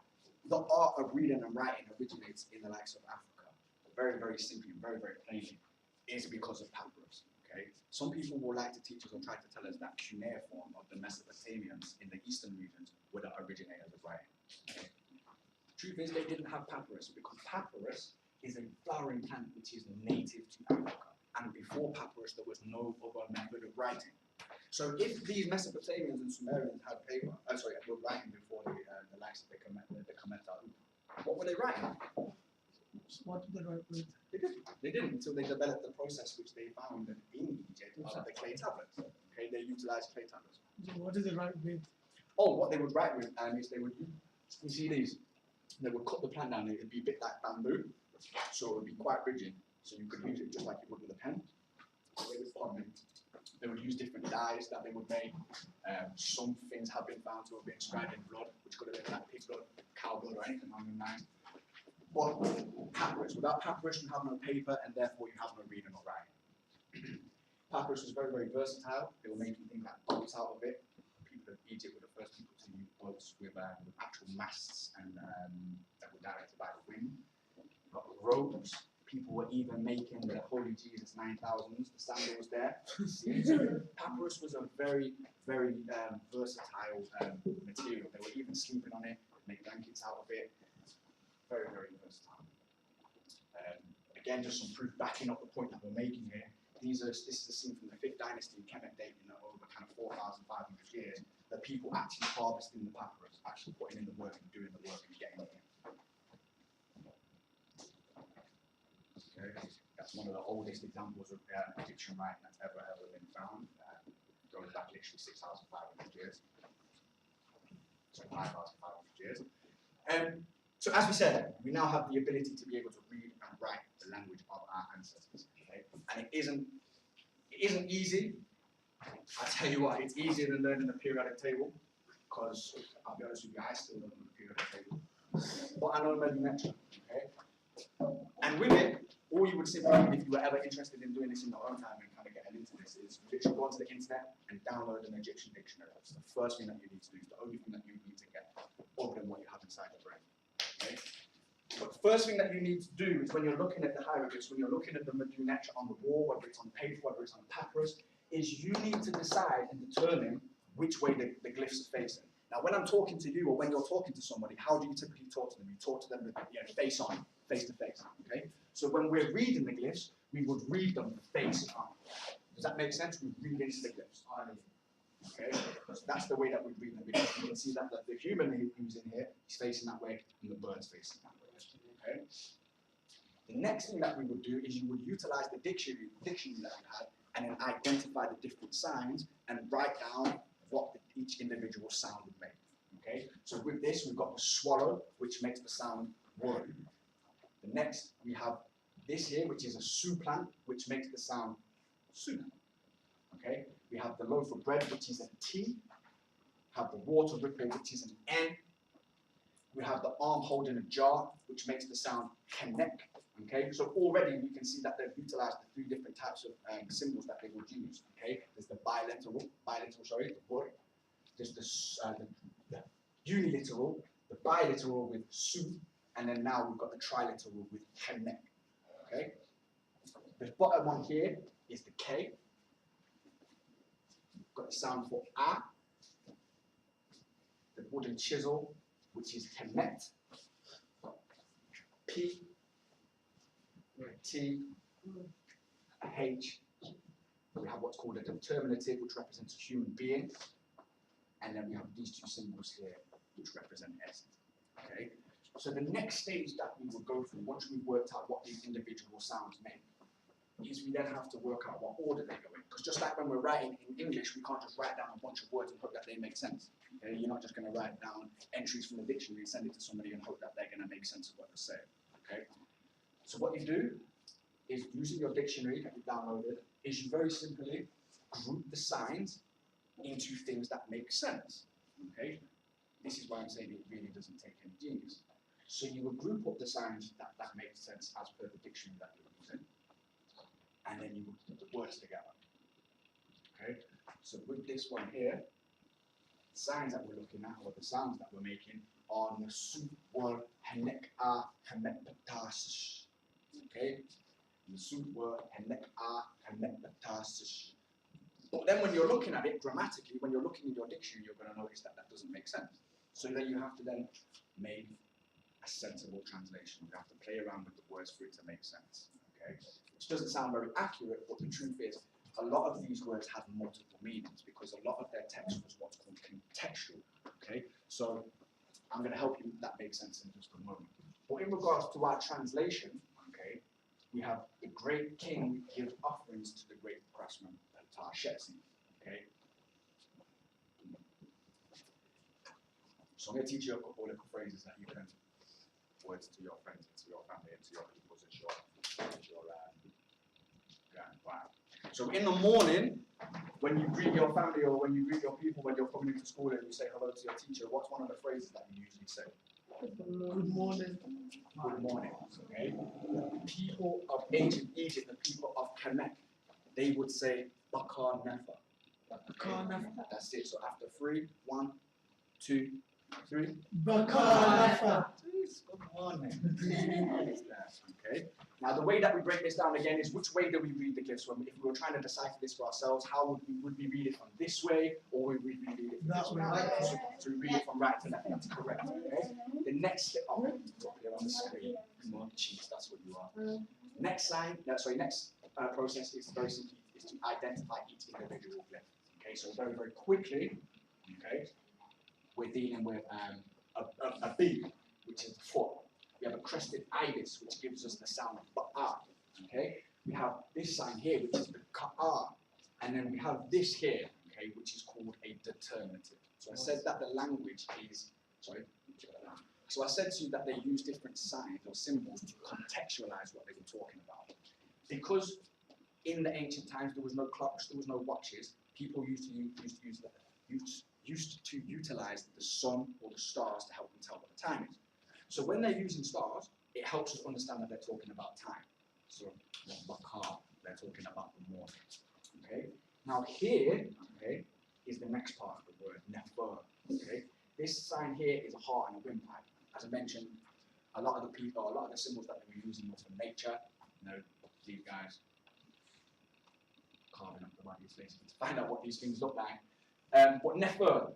the art of reading and writing originates in the likes of Africa, very, very simply and very, very plainly, is because of papyrus. Okay? Some people will like to teach us or try to tell us that cuneiform of the Mesopotamians in the eastern regions were the originators of writing. Okay? Truth is, they didn't have papyrus because papyrus is a flowering plant which is native to Africa. And before papyrus, there was no other method of writing. So if these Mesopotamians and Sumerians had paper, were writing before the likes of the Kemet, what were they writing? What did they write with? They didn't until they developed the process which they found in Egypt of the clay tablets. Okay, they utilized clay tablets. So what did they write with? Oh, what they would write with is they would, you see these, they would cut the plant down, it would be a bit like bamboo, so it would be quite rigid, so you could use it just like you would with a pen. They would use different dyes that they would make. Some things have been found to have been inscribed in blood, which could have been like pig blood, cow blood, or anything along the lines. But papyrus, without papyrus you have no paper and therefore you have no reading or writing. Papyrus was very, very versatile. They were making things like boats out of it. People of Egypt were the first people to use boats with actual masts and that were directed by the wind. You've got ropes. People were even making the Holy Jesus 9000s, the sandals there. Papyrus was a very, very versatile material. They were even sleeping on it, make blankets out of it. Very, very versatile. Again, just some proof backing up the point that we're making here. This is a scene from the 5th dynasty, Kemet dating over kind of 4,500 years, that people actually harvesting the papyrus, actually putting in the work and doing the work and getting it in. Okay. That's one of the oldest examples of Egyptian writing that's ever been found. Going back literally 6,500 years. So 5,500 years. So as we said, we now have the ability to be able to read and write the language of our ancestors. Okay? And it isn't easy. I tell you what, it's easier than learning the periodic table, because I'll be honest with you, I still don't know the periodic table. But I know Medu Neter. Okay? And with it, all you would simply do if you were ever interested in doing this in your own time and kind of getting into this is literally go onto the internet and download an Egyptian dictionary. That's the first thing that you need to do. It's the only thing that you need to get other than what you have inside your brain. Okay? But the first thing that you need to do is when you're looking at the hieroglyphs, when you're looking at the Medu Neter on the wall, whether it's on paper, whether it's on papyrus, is you need to decide and determine which way the glyphs are facing. Now, when I'm talking to you or when you're talking to somebody, how do you typically talk to them? You talk to them with, face on, face to face. Okay? So when we're reading the glyphs, we would read them face on. Does that make sense? We read into the glyphs. Okay? So that's the way that we read them. Because you can see that the human who's in here is facing that way and the bird's facing that way. Okay? The next thing that we would do is you would utilize the dictionary that you had and then identify the different signs and write down what each individual sound would make. Okay? So with this, we've got the swallow, which makes the sound word. The next, we have this here, which is a su plant, which makes the sound su. Okay, we have the loaf of bread, which is a T. Have the water ripple, which is an N. We have the arm holding a jar, which makes the sound connect. Okay, so already we can see that they've utilized the 3 different types of symbols that they would use. Okay, there's the bilateral, the word. There's the uniliteral, the biliteral with su, and then now we've got the triliteral with connect. Okay, the bottom one here is the K. We've got the sound for A. The wooden chisel, which is connect. P, T, H. We have what's called a determinative, which represents a human being. And then we have these 2 symbols here, which represent S. Okay? So the next stage that we will go through, once we've worked out what these individual sounds mean, is we then have to work out what order they go in. Because just like when we're writing in English, we can't just write down a bunch of words and hope that they make sense. Okay? You're not just going to write down entries from the dictionary and send it to somebody and hope that they're going to make sense of what they're saying. Okay? So what you do is, using your dictionary that you downloaded, is you very simply group the signs into things that make sense. Okay? This is why I'm saying it really doesn't take any genius. So you will group up the signs that make sense as per the dictionary that you're using, and then you will put the words together. Okay? So with this one here, the signs that we're looking at, or the sounds that we're making, are nasu word henek a hemek patasish. Okay? Nasu word henek a hemek patasish. But then when you're looking at it grammatically, when you're looking in your dictionary, you're going to notice that that doesn't make sense. So then you have to then make a sensible translation. You have to play around with the words for it to make sense. Okay? Which doesn't sound very accurate, but the truth is, a lot of these words have multiple meanings because a lot of their text was what's called contextual. Okay? So I'm going to help you that makes sense in just a moment. But in regards to our translation, okay, we have the great king gives offerings to the great craftsman, Shetsi. Okay? So I'm going to teach you a couple of little phrases that you can words to your friends, and to your family, and to your people, as your grandpa. So in the morning, when you greet your family or when you greet your people when you're coming into school and you say hello to your teacher, what's one of the phrases that you usually say? Good morning. Good morning. Okay? The people of ancient Egypt, the people of Kemet, they would say Bakar Nefa. Bakar Nefa. That's it. So after 3, 1, 2, 3. Bakar Nefa. Good morning. Okay. Now the way that we break this down again is which way do we read the glyphs? If we were trying to decipher this for ourselves, how would we read it from this way, or would we read it from this way? So we read it from right to left. That's correct. Okay. The next step. Oh, you're on the screen. Come on, cheese. That's what you are. Next process is very simply is to identify each individual glyph. Okay. So very very quickly. Okay. We're dealing with a B, which is the foot. We have a crested ibis, which gives us the sound ba'a. Okay? We have this sign here, which is the ka'a. And then we have this here, okay, which is called a determinative. So I said that the language is, So I said to you that they use different signs or symbols to contextualize what they were talking about. Because in the ancient times there was no clocks, there was no watches, people used to utilize the sun or the stars to help them tell what the time is. So when they're using stars, it helps us understand that they're talking about time. So bakar, they're talking about the morning. Okay. Now here, okay, is the next part of the word nefer. Okay. This sign here is a heart and a windpipe. As I mentioned, a lot of the symbols that they were using was from nature. You know, these guys carving up the bodies basically to find out what these things look like. But nefer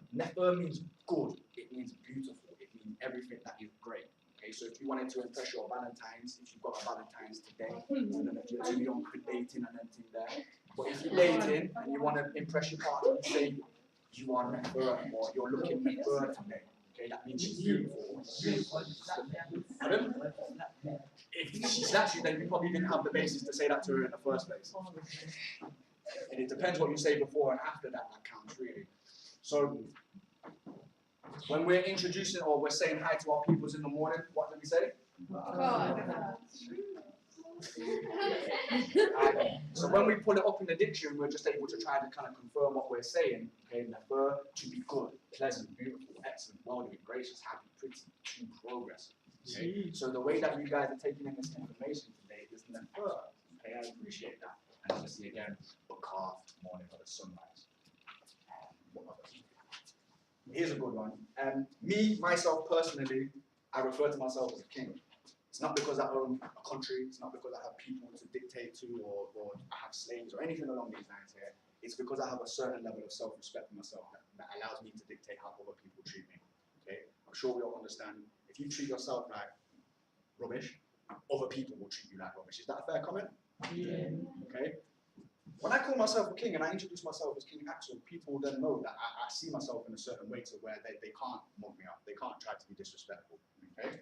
means good. It means beautiful. It means everything that is great. Okay, so if you wanted to impress your Valentine's, if you've got a Valentine's today, I don't know if you're too young for dating and everything there. But if you're dating and you want to impress your partner, you say you are nefer or you're looking nefer today. Okay, that means she's beautiful. Pardon? If she slaps you, then you probably didn't have the basis to say that to her in the first place. And it depends what you say before and after that counts really. So when we're introducing or we're saying hi to our peoples in the morning, what do we say? So when we pull it up in the dictionary, we're just able to try to kind of confirm what we're saying. Okay, nefer, to be good, pleasant, beautiful, excellent, well-doing, gracious, happy, pretty, to progress. Okay? So the way that you guys are taking in this information today is nefer. Okay, I appreciate that. And obviously again, bakar, morning or the sunrise. What other? Here's a good one. Me, myself personally, I refer to myself as a king. It's not because I own a country, it's not because I have people to dictate to or I have slaves or anything along these lines here. It's because I have a certain level of self-respect for myself that allows me to dictate how other people treat me. Okay? I'm sure we all understand, if you treat yourself like rubbish, other people will treat you like rubbish. Is that a fair comment? Yeah. Okay? When I call myself a king and I introduce myself as King Axel, people then know that I see myself in a certain way to where they can't mug me up, they can't try to be disrespectful. Okay?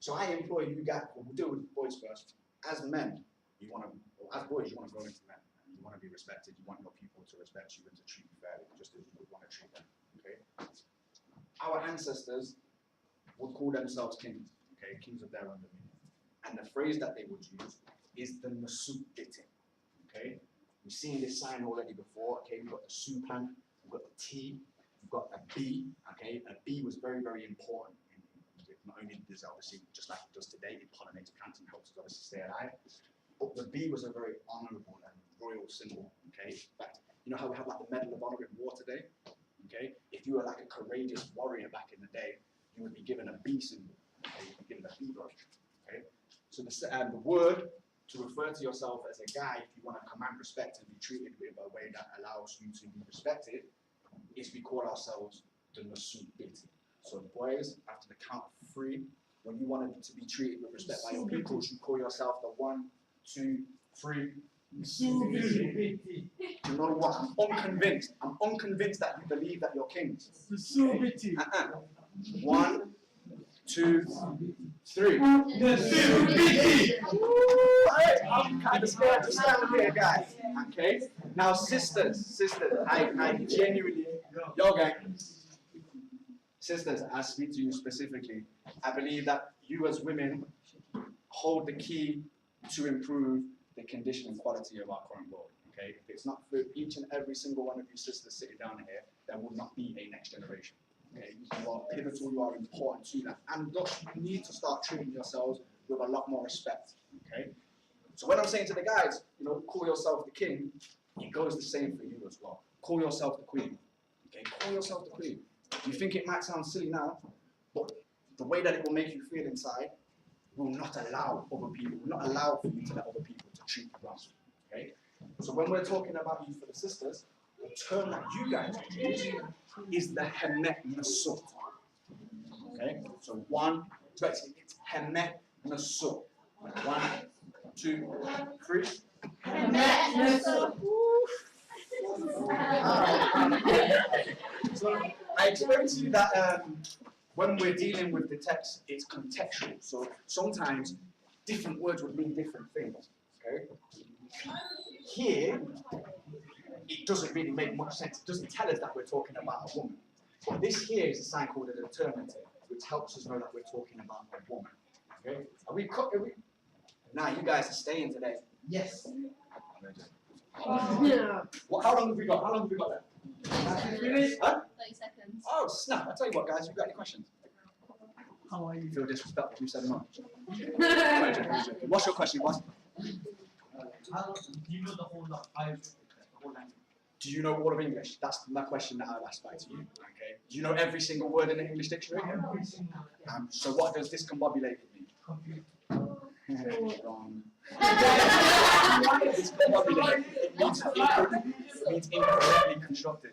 So I implore you guys, we'll deal with boys first. As men, as boys, you want to grow into men. You want to be respected. You want your people to respect you and to treat you fairly, just as you would want to treat them. Okay? Our ancestors would call themselves kings. Okay, kings of their own dominion. And the phrase that they would use is the nasut biti. Okay, we've seen this sign already before. Okay, we've got the supan, we've got the T, we've got a B. Okay, a B was very, very important. Not only does it obviously, just like it does today, it pollinates plants and helps us obviously stay alive, but the B was a very honourable and royal symbol. Okay, in fact, you know how we have like the Medal of Honour in war today? Okay, if you were like a courageous warrior back in the day, you would be given a B symbol. Okay, you'd be given a B badge. Okay, so the word to refer to yourself as a guy, if you want to command respect and be treated with a way that allows you to be respected, is we call ourselves the nasut biti. So boys, after the count of 3, when you want to be treated with respect by your people, you call yourself the 1, 2, 3. You know what? I'm unconvinced. I'm unconvinced that you believe that you're kings. 1, 2, 3. I'm kind of scared to stand here, guys. Okay. Now, sisters, I genuinely, yo gang. Sisters, I speak to you specifically. I believe that you as women hold the key to improve the condition and quality of our current world. Okay? If it's not for each and every single one of you sisters sitting down here, there will not be a next generation. Okay? You are pivotal, you are important to that. And thus you need to start treating yourselves with a lot more respect. Okay? So when I'm saying to the guys, you know, call yourself the king, it goes the same for you as well. Call yourself the queen. Okay? Call yourself the queen. You think it might sound silly now, but the way that it will make you feel inside will not allow other people, will not allow for you to let other people to treat you wrong. Okay? So when we're talking about you for the sisters, the term that you guys use is the hemet nasut. Okay? So 1, it's hemet nasut. 1, 2, 3. Hemet nasut. So I explained to you that when we're dealing with the text, it's contextual. So sometimes different words would mean different things. Okay? Here, it doesn't really make much sense. It doesn't tell us that we're talking about a woman. But this here is a sign called a determinative, which helps us know that we're talking about a woman. Okay? Are we? Now you guys are staying today. Yes. What? How long have we got? How long have we got left? 3 minutes? Huh? 30 seconds. Oh snap! I tell you what, guys, you got any questions? How are You you? feel disrespectful? You said no. What's your question? What? How do you know the whole lot? The whole language? Do you know all of English? That's my question that I'll ask back to you. Okay. Do you know every single word in the English dictionary? Every single So what does discombobulated mean? computer. Wrong. Discombobulated. It means incorrectly constructed.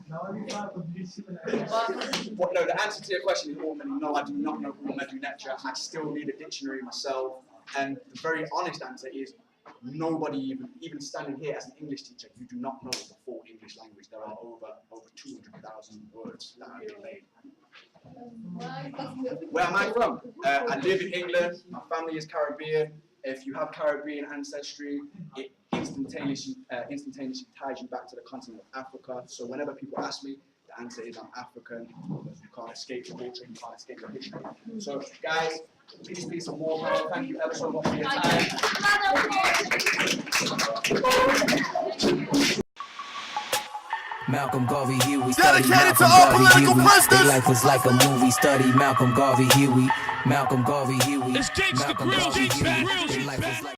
Now we have completion. But no, the answer to your question is ultimately no, I do not know all Medu Netra. I still need a dictionary myself. And the very honest answer is nobody, even standing here as an English teacher, you do not know the full English language. There are over 200,000 words that have been made. Where am I from? I live in England. My family is Caribbean. If you have Caribbean ancestry, it instantaneously ties you back to the continent of Africa. So whenever people ask me, the answer is I'm African. You can't escape the culture, you can't escape the history. So guys, Peace and more power. Thank you ever so much for your time. Malcolm Garvey Huey study Dedicated to Malcolm all Garvey political Huey. prisoners. Their life was like a movie. Study Malcolm Garvey Huey. Malcolm Garvey Huey. It's Gangsta Malcolm Grill, Garvey Gangsta Huey. Grill, Their life was like